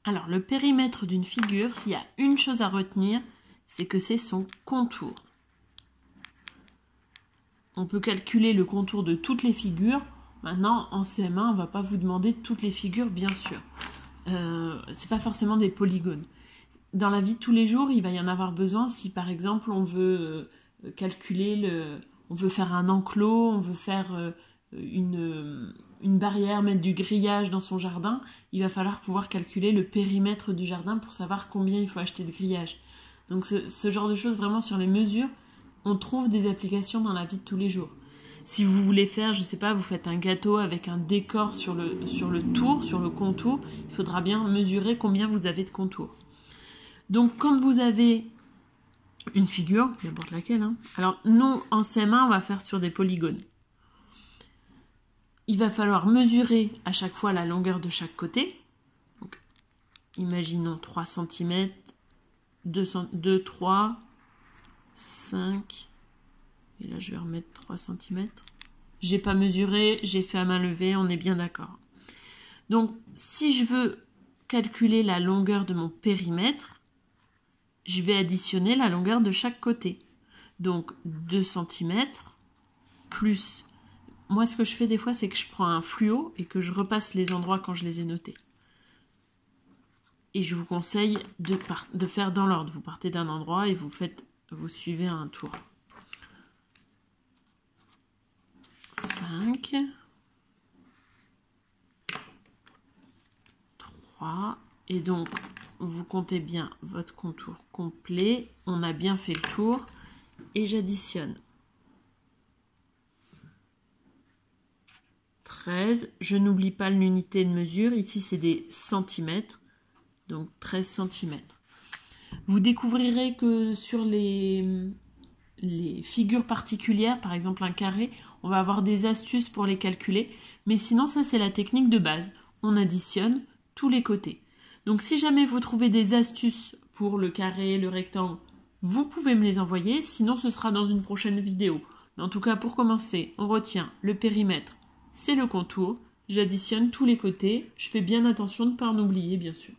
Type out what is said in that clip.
Alors, le périmètre d'une figure, s'il y a une chose à retenir, c'est que c'est son contour. On peut calculer le contour de toutes les figures. Maintenant, en CM1, on ne va pas vous demander toutes les figures, bien sûr. C'est pas forcément des polygones. Dans la vie de tous les jours, il va y en avoir besoin si, par exemple, on veut calculer on veut faire un enclos, on veut faire une barrière, mettre du grillage dans son jardin. Il va falloir pouvoir calculer le périmètre du jardin pour savoir combien il faut acheter de grillage. Donc, ce genre de choses, vraiment, sur les mesures, on trouve des applications dans la vie de tous les jours. Si vous voulez faire, je sais pas, vous faites un gâteau avec un décor sur le tour, sur le contour, il faudra bien mesurer combien vous avez de contour. Donc, quand vous avez une figure, n'importe laquelle, hein. Alors, nous, en CM1, on va faire sur des polygones. Il va falloir mesurer à chaque fois la longueur de chaque côté. Donc, imaginons 3 cm, 2, 3, 5, et là je vais remettre 3 cm. J'ai pas mesuré, j'ai fait à main levée, on est bien d'accord. Donc si je veux calculer la longueur de mon périmètre, je vais additionner la longueur de chaque côté. Donc 2 cm plus... Moi ce que je fais des fois, c'est que je prends un fluo et que je repasse les endroits quand je les ai notés. Et je vous conseille de faire dans l'ordre. Vous partez d'un endroit et vous suivez un tour. 5, 3, et donc vous comptez bien votre contour complet. On a bien fait le tour et j'additionne. 13, je n'oublie pas l'unité de mesure. Ici, c'est des centimètres. Donc 13 cm. Vous découvrirez que sur les figures particulières, par exemple un carré, on va avoir des astuces pour les calculer. Mais sinon, ça c'est la technique de base. On additionne tous les côtés. Donc si jamais vous trouvez des astuces pour le carré, le rectangle, vous pouvez me les envoyer. Sinon, ce sera dans une prochaine vidéo. Mais en tout cas, pour commencer, on retient le périmètre, c'est le contour. J'additionne tous les côtés. Je fais bien attention de ne pas en oublier, bien sûr.